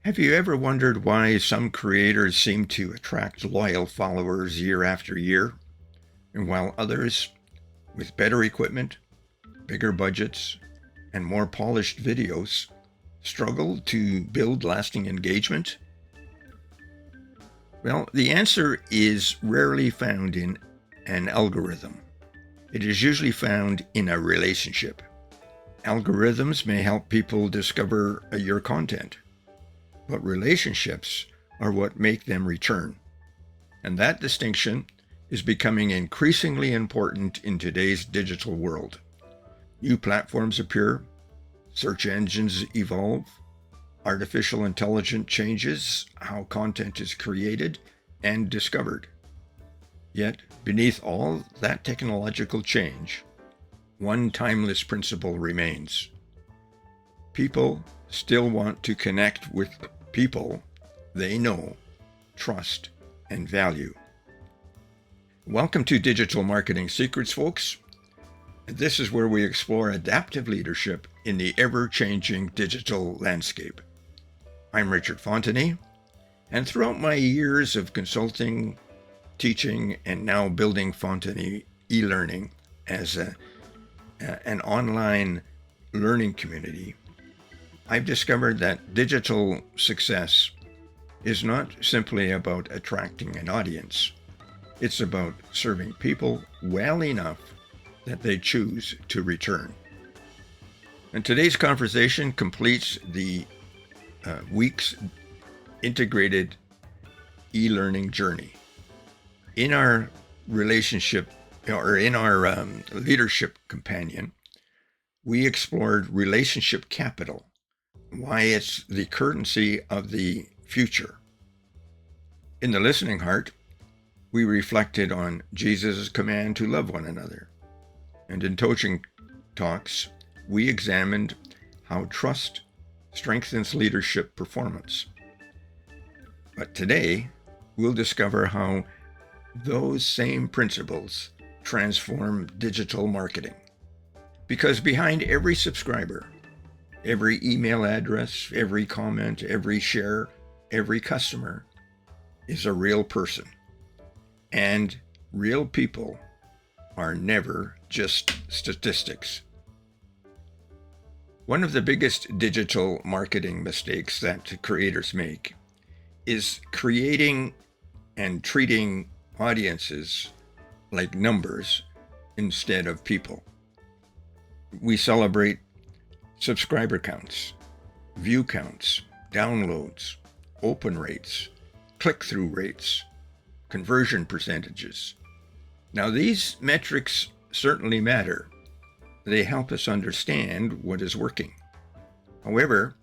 Have you ever wondered why some creators seem to attract loyal followers year after year, and while others, with better equipment, bigger budgets, and more polished videos, struggle to build lasting engagement? Well, the answer is rarely found in an algorithm. It is usually found in a relationship. Algorithms may help people discover your content, but relationships are what make them return. And that distinction is becoming increasingly important in today's digital world. New platforms appear, search engines evolve, artificial intelligence changes how content is created and discovered. Yet, beneath all that technological change, one timeless principle remains. People still want to connect with people they know, trust, and value. Welcome to Digital Marketing Secrets, folks. This is where we explore adaptive leadership in the ever-changing digital landscape. I'm Richard Fontenay, and throughout my years of consulting, teaching, and now building Fontenay eLearning as an online learning community, I've discovered that digital success is not simply about attracting an audience. It's about serving people well enough that they choose to return. And today's conversation completes the week's integrated e-learning journey. In our relationship, or in our leadership companion, we explored relationship capital, why it's the currency of the future. In the listening heart, we reflected on Jesus' command to love one another. And in coaching talks, we examined how trust strengthens leadership performance. But today, we'll discover how those same principles transform digital marketing. Because behind every subscriber, every email address, every comment, every share, every customer is a real person. And real people are never just statistics. One of the biggest digital marketing mistakes that creators make is creating and treating audiences like numbers instead of people. We celebrate subscriber counts, view counts, downloads, open rates, click-through rates, conversion percentages. Now, these metrics certainly matter. They help us understand what is working. However,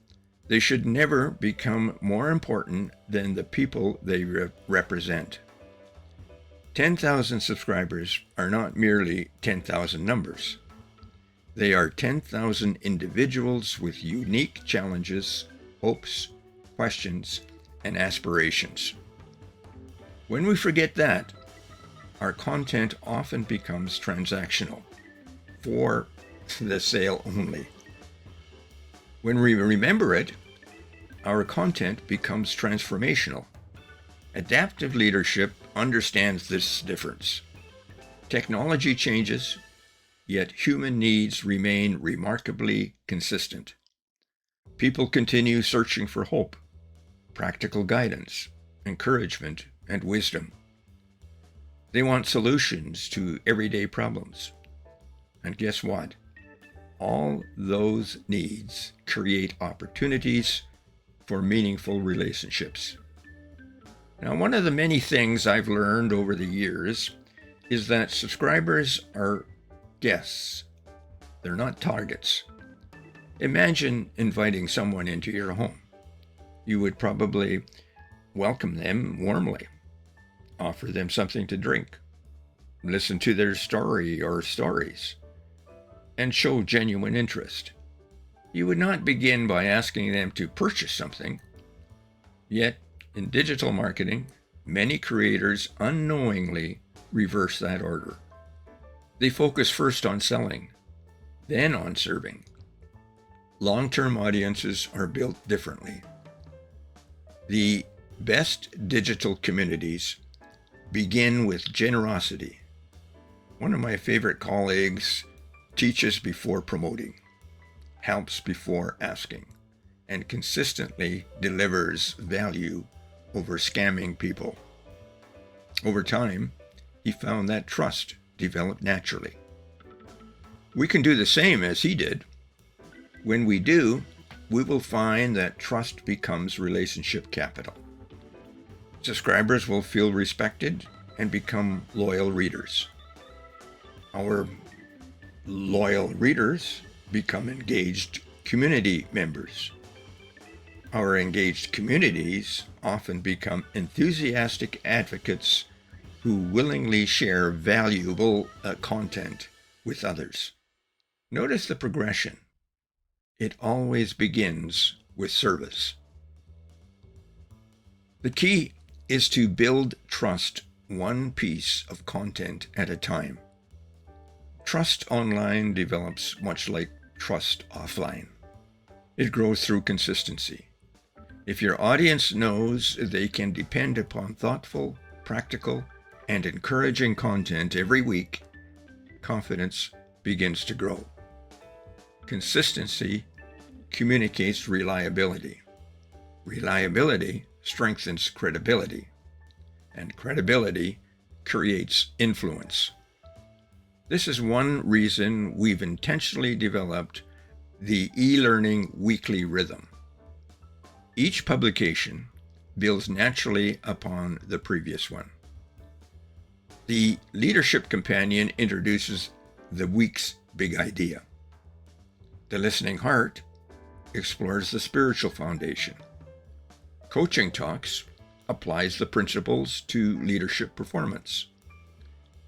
they should never become more important than the people they represent. 10,000 subscribers are not merely 10,000 numbers. They are 10,000 individuals with unique challenges, hopes, questions, and aspirations. When we forget that, our content often becomes transactional, for the sale only. When we remember it, our content becomes transformational. Adaptive leadership understands this difference. Technology changes, yet human needs remain remarkably consistent. People continue searching for hope, practical guidance, encouragement, and wisdom. They want solutions to everyday problems. And guess what? All those needs create opportunities for meaningful relationships. Now, one of the many things I've learned over the years is that subscribers are guests. They're not targets. Imagine inviting someone into your home. You would probably welcome them warmly, offer them something to drink, listen to their story or stories, and show genuine interest. You would not begin by asking them to purchase something. Yet, in digital marketing, many creators unknowingly reverse that order. They focus first on selling, then on serving. Long-term audiences are built differently. The best digital communities begin with generosity. One of my favorite colleagues teaches before promoting, helps before asking, and consistently delivers value over scamming people. Over time, he found that trust developed naturally. We can do the same as he did. When we do, we will find that trust becomes relationship capital. Subscribers will feel respected and become loyal readers. Our loyal readers become engaged community members. Our engaged communities often become enthusiastic advocates who willingly share valuable content with others. Notice the progression. It always begins with service. The key is to build trust one piece of content at a time. Trust online develops much like trust offline. It grows through consistency. If your audience knows they can depend upon thoughtful, practical, and encouraging content every week, confidence begins to grow. Consistency communicates reliability. Reliability strengthens credibility, and credibility creates influence. This is one reason we've intentionally developed the eLearning weekly rhythm. Each publication builds naturally upon the previous one. The Leadership Companion introduces the week's big idea. The Listening Heart explores the spiritual foundation. Coaching Talks applies the principles to leadership performance.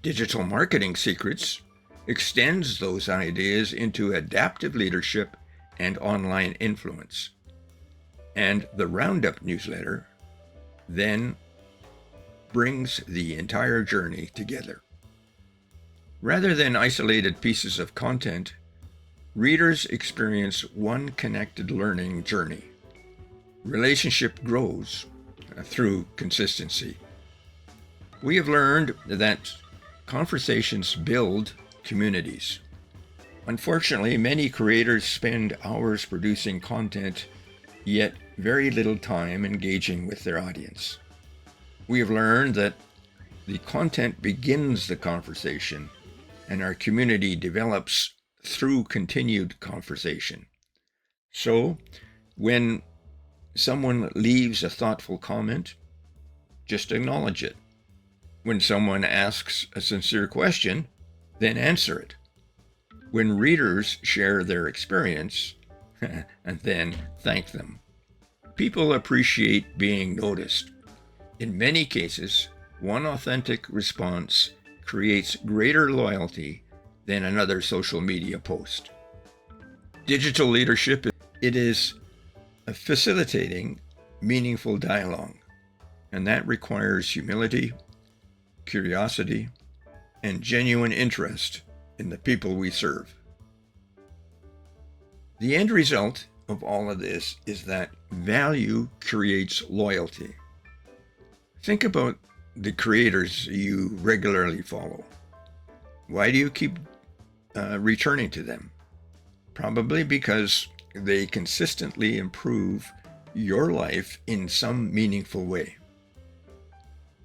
Digital Marketing Secrets extends those ideas into adaptive leadership and online influence. And the Roundup newsletter then brings the entire journey together. Rather than isolated pieces of content, readers experience one connected learning journey. Relationship grows through consistency. We have learned that conversations build communities. Unfortunately, many creators spend hours producing content, yet very little time engaging with their audience. We have learned that the content begins the conversation, and our community develops through continued conversation. So, when someone leaves a thoughtful comment, just acknowledge it. When someone asks a sincere question, then answer it. When readers share their experience, and then thank them. People appreciate being noticed. In many cases, one authentic response creates greater loyalty than another social media post. Digital leadership, it is facilitating meaningful dialogue, and that requires humility, curiosity, and genuine interest in the people we serve. The end result of all of this is that value creates loyalty. Think about the creators you regularly follow. Why do you keep returning to them? Probably because they consistently improve your life in some meaningful way.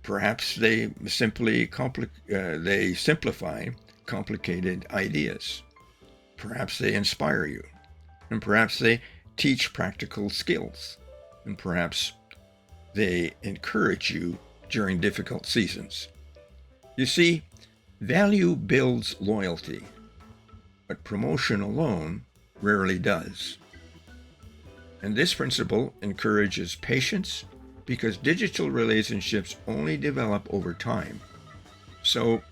Perhaps they simplify complicated ideas. Perhaps they inspire you. And perhaps they teach practical skills. And perhaps they encourage you during difficult seasons. You see, value builds loyalty, but promotion alone rarely does. And this principle encourages patience because digital relationships only develop over time. So,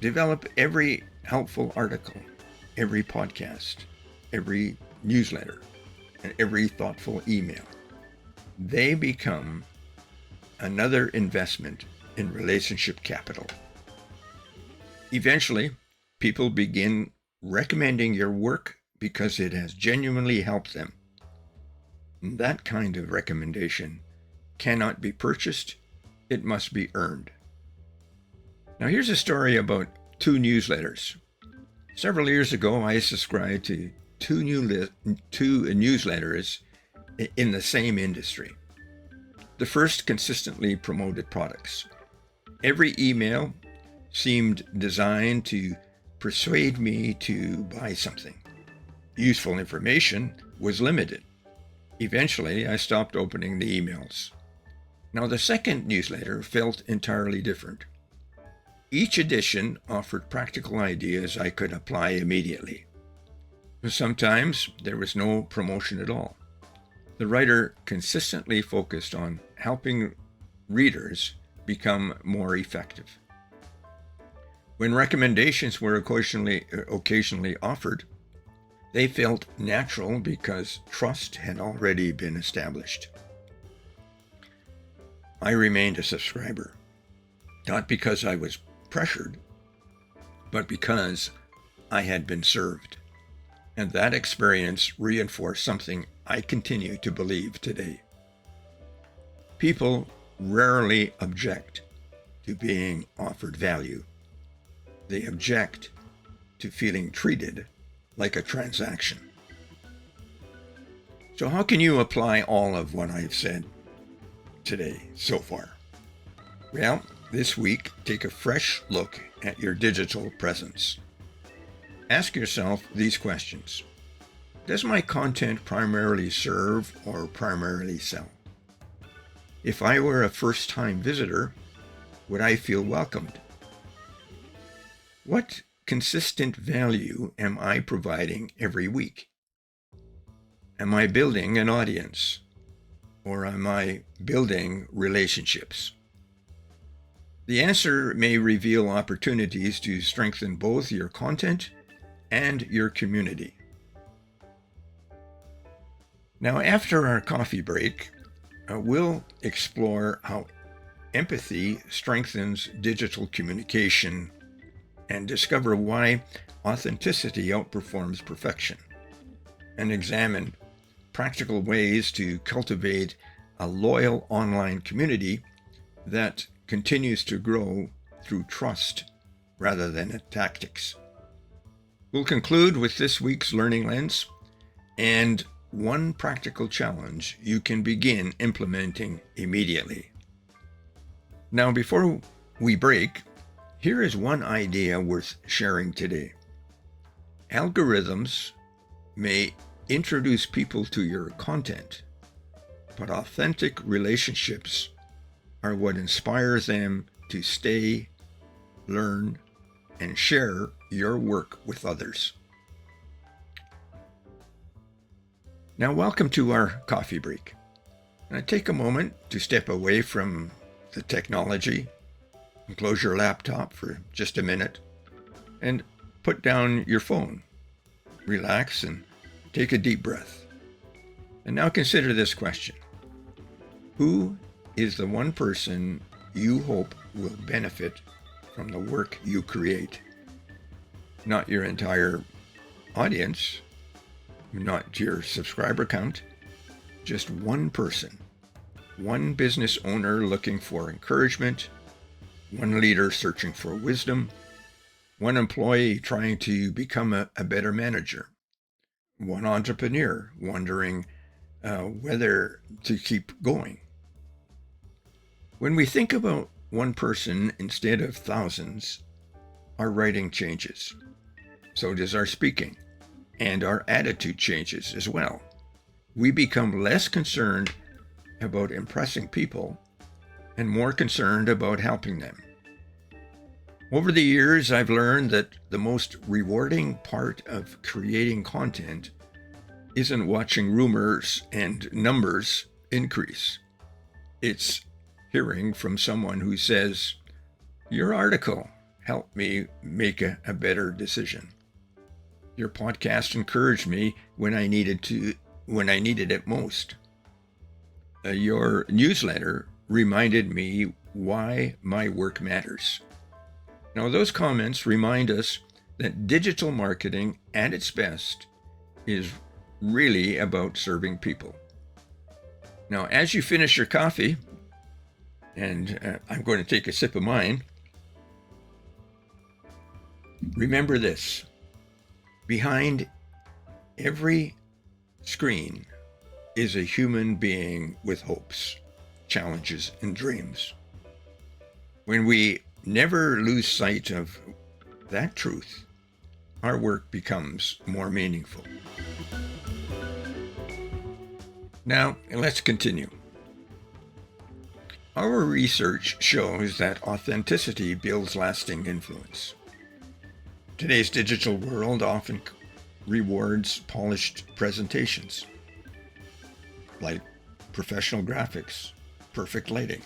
develop every helpful article, every podcast, every newsletter, and every thoughtful email. They become another investment in relationship capital. Eventually, people begin recommending your work because it has genuinely helped them. That kind of recommendation cannot be purchased, it must be earned. Now here's a story about two newsletters. Several years ago, I subscribed to two newsletters in the same industry. The first consistently promoted products. Every email seemed designed to persuade me to buy something. Useful information was limited. Eventually, I stopped opening the emails. Now, the second newsletter felt entirely different. Each edition offered practical ideas I could apply immediately. Sometimes there was no promotion at all. The writer consistently focused on helping readers become more effective. When recommendations were occasionally offered, they felt natural because trust had already been established. I remained a subscriber, not because I was pressured, but because I had been served. And that experience reinforced something I continue to believe today. People rarely object to being offered value. They object to feeling treated like a transaction. So how can you apply all of what I've said today so far? Well, this week, take a fresh look at your digital presence. Ask yourself these questions. Does my content primarily serve or primarily sell? If I were a first-time visitor, would I feel welcomed? What consistent value am I providing every week? Am I building an audience, or am I building relationships? The answer may reveal opportunities to strengthen both your content and your community. Now, after our coffee break, we'll explore how empathy strengthens digital communication and discover why authenticity outperforms perfection, and examine practical ways to cultivate a loyal online community that continues to grow through trust rather than tactics. We'll conclude with this week's Learning Lens and one practical challenge you can begin implementing immediately. Now, before we break, here is one idea worth sharing today. Algorithms may introduce people to your content, but authentic relationships are what inspires them to stay, learn, and share your work with others. Now, welcome to our coffee break. Now, take a moment to step away from the technology and close your laptop for just a minute and put down your phone. Relax and take a deep breath. And now consider this question. Who is the one person you hope will benefit from the work you create? Not your entire audience, not your subscriber count, just one person, one business owner looking for encouragement, one leader searching for wisdom, one employee trying to become a better manager, one entrepreneur wondering whether to keep going. When we think about one person instead of thousands, our writing changes. So does our speaking, and our attitude changes as well. We become less concerned about impressing people and more concerned about helping them. Over the years, I've learned that the most rewarding part of creating content isn't watching rumors and numbers increase. It's hearing from someone who says, "Your article helped me make a better decision. Your podcast encouraged me when I needed it most. Your newsletter reminded me why my work matters." Now, those comments remind us that digital marketing at its best is really about serving people. Now, as you finish your coffee, and I'm going to take a sip of mine, remember this: behind every screen is a human being with hopes, challenges, and dreams. When we never lose sight of that truth, our work becomes more meaningful. Now, let's continue. Our research shows that authenticity builds lasting influence. Today's digital world often rewards polished presentations, like professional graphics, perfect lighting,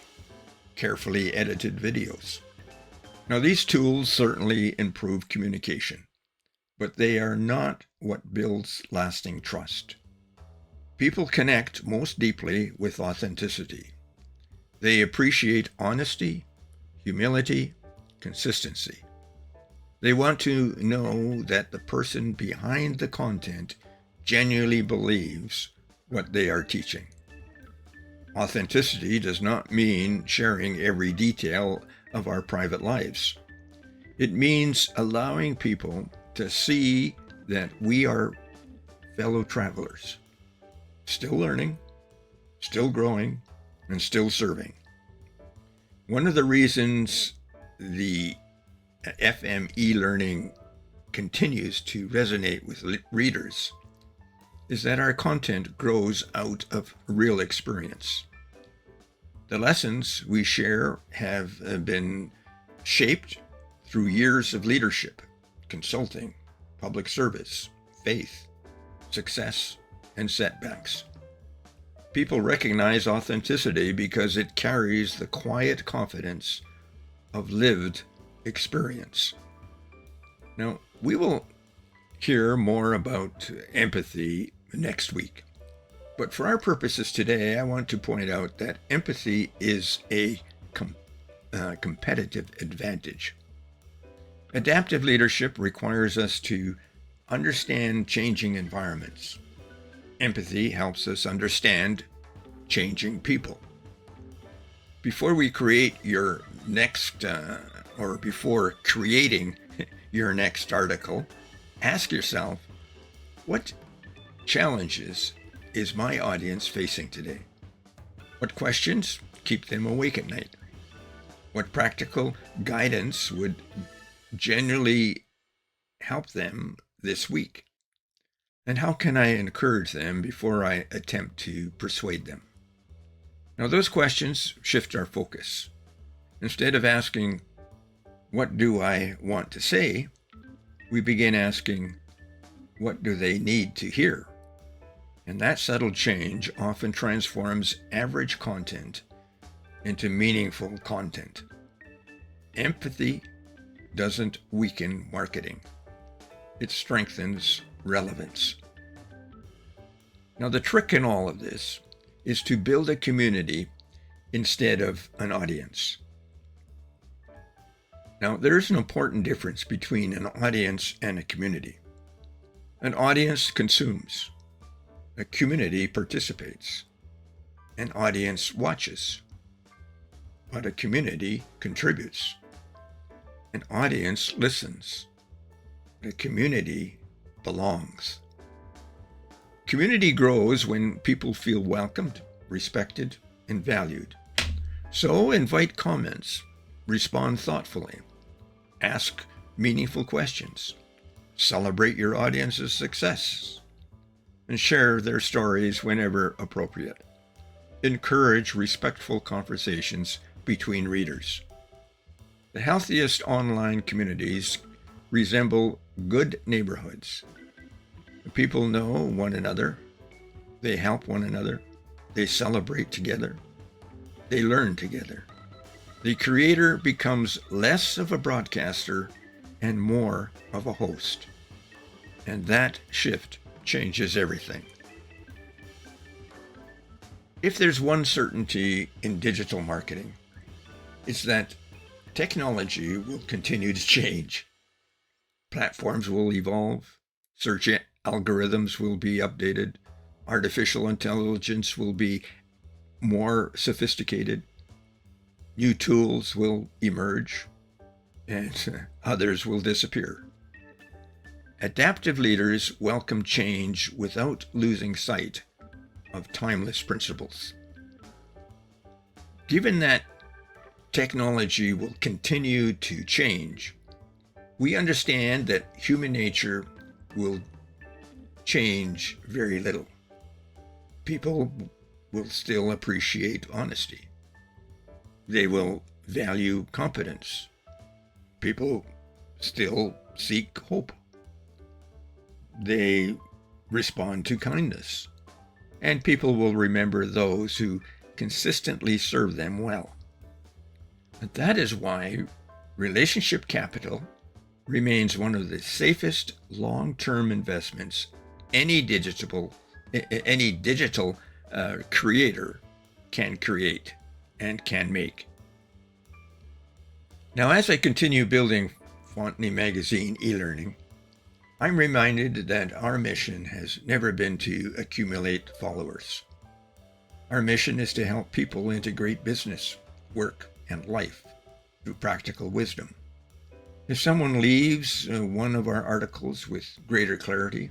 carefully edited videos. Now, these tools certainly improve communication, but they are not what builds lasting trust. People connect most deeply with authenticity. They appreciate honesty, humility, consistency. They want to know that the person behind the content genuinely believes what they are teaching. Authenticity does not mean sharing every detail of our private lives. It means allowing people to see that we are fellow travelers, still learning, still growing, and still serving. One of the reasons the FMelearning continues to resonate with readers is that our content grows out of real experience. The lessons we share have been shaped through years of leadership, consulting, public service, faith, success, and setbacks. People recognize authenticity because it carries the quiet confidence of lived experience. Now, we will hear more about empathy next week. But for our purposes today, I want to point out that empathy is a competitive advantage. Adaptive leadership requires us to understand changing environments. Empathy helps us understand changing people. Before we create your next, or before creating your next article, ask yourself, what challenges is my audience facing today? What questions keep them awake at night? What practical guidance would genuinely help them this week? And how can I encourage them before I attempt to persuade them? Now, those questions shift our focus. Instead of asking, what do I want to say? We begin asking, what do they need to hear? And that subtle change often transforms average content into meaningful content. Empathy doesn't weaken marketing. It strengthens relevance. Now, the trick in all of this is to build a community instead of an audience. Now, there is an important difference between an audience and a community. An audience consumes. A community participates. An audience watches. But a community contributes. An audience listens. A community belongs. Community grows when people feel welcomed, respected, and valued. So invite comments, respond thoughtfully, ask meaningful questions, celebrate your audience's success, and share their stories whenever appropriate. Encourage respectful conversations between readers. The healthiest online communities resemble good neighborhoods. People know one another, they help one another, they celebrate together, they learn together. The creator becomes less of a broadcaster and more of a host. And that shift changes everything. If there's one certainty in digital marketing, it's that technology will continue to change. Platforms will evolve, search algorithms will be updated, artificial intelligence will be more sophisticated, new tools will emerge, and others will disappear. Adaptive leaders welcome change without losing sight of timeless principles. Given that technology will continue to change, we understand that human nature will change very little. People will still appreciate honesty. They will value competence. People still seek hope. They respond to kindness. And people will remember those who consistently serve them well. And that is why relationship capital remains one of the safest long-term investments any digital creator can create and can make. Now, as I continue building FMelearning Magazine eLearning, I'm reminded that our mission has never been to accumulate followers. Our mission is to help people integrate business, work, and life through practical wisdom. If someone leaves one of our articles with greater clarity,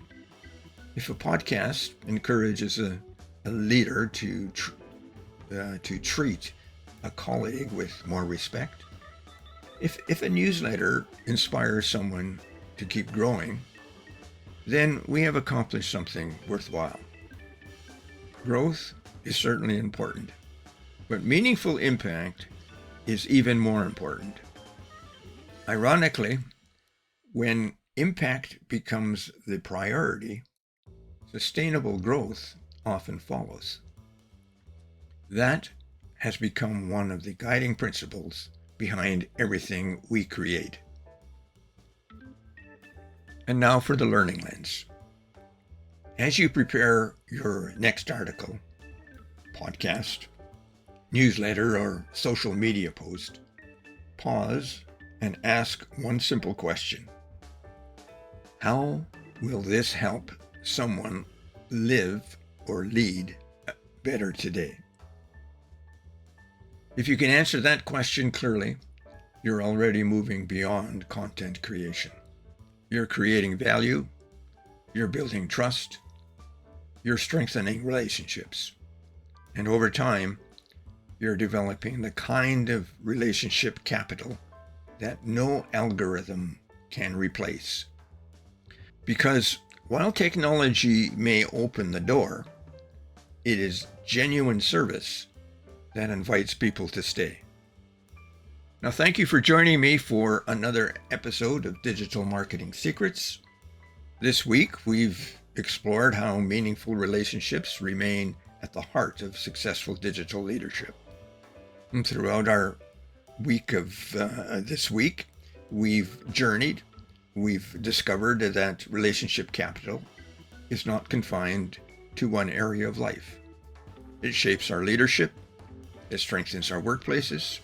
if a podcast encourages a leader to treat a colleague with more respect, if a newsletter inspires someone to keep growing, then we have accomplished something worthwhile. Growth is certainly important, but meaningful impact is even more important. Ironically, when impact becomes the priority, sustainable growth often follows. That has become one of the guiding principles behind everything we create. And now for the learning lens. As you prepare your next article, podcast, newsletter, or social media post, pause and ask one simple question. How will this help someone live or lead better today? If you can answer that question clearly, you're already moving beyond content creation. You're creating value, you're building trust, you're strengthening relationships, and over time, you're developing the kind of relationship capital that no algorithm can replace. Because while technology may open the door, it is genuine service that invites people to stay. Now, thank you for joining me for another episode of Digital Marketing Secrets. This week, we've explored how meaningful relationships remain at the heart of successful digital leadership. And throughout our week of this week, we've journeyed. We've discovered that relationship capital is not confined to one area of life. It shapes our leadership. It strengthens our workplaces.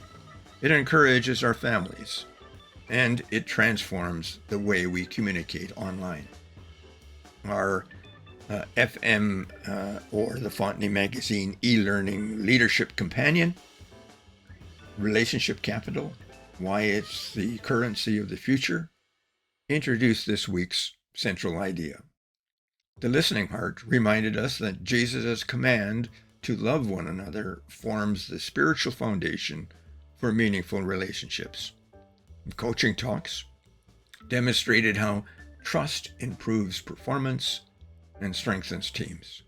It encourages our families. And it transforms the way we communicate online. Our FM or the FMelearning Magazine eLearning Leadership Companion, Relationship Capital, Why It's the Currency of the Future, introduced this week's central idea. The listening heart reminded us that Jesus' command to love one another forms the spiritual foundation for meaningful relationships. Coaching talks demonstrated how trust improves performance and strengthens teams.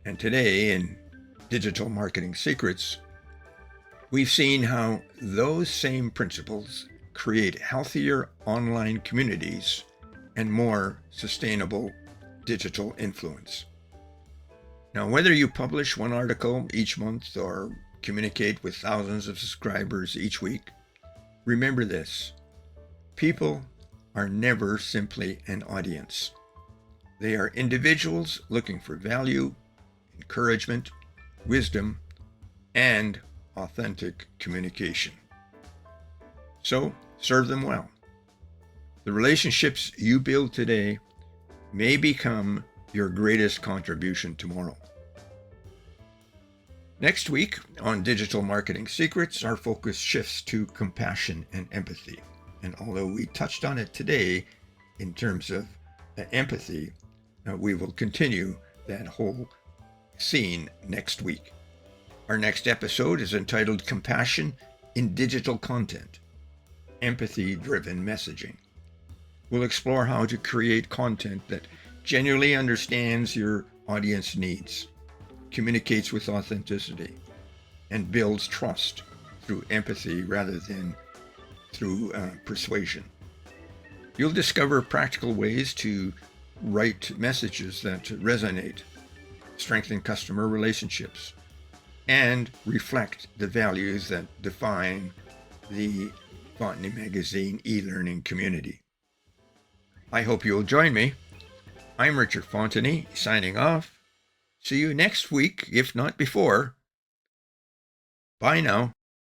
And today in Digital Marketing Secrets, we've seen how those same principles create healthier online communities and more sustainable digital influence. Now, whether you publish one article each month or communicate with thousands of subscribers each week, remember this: people are never simply an audience. They are individuals looking for value, encouragement, wisdom, and authentic communication. So, serve them well. The relationships you build today may become your greatest contribution tomorrow. Next week on Digital Marketing Secrets, our focus shifts to compassion and empathy. And although we touched on it today in terms of empathy, we will continue that whole scene next week. Our next episode is entitled Compassion in Digital Content, Empathy-Driven Messaging. We'll explore how to create content that genuinely understands your audience needs, communicates with authenticity, and builds trust through empathy rather than through persuasion. You'll discover practical ways to write messages that resonate, strengthen customer relationships, and reflect the values that define the Botany Magazine eLearning community. I hope you'll join me. I'm Richard Fontenay, signing off. See you next week, if not before. Bye now.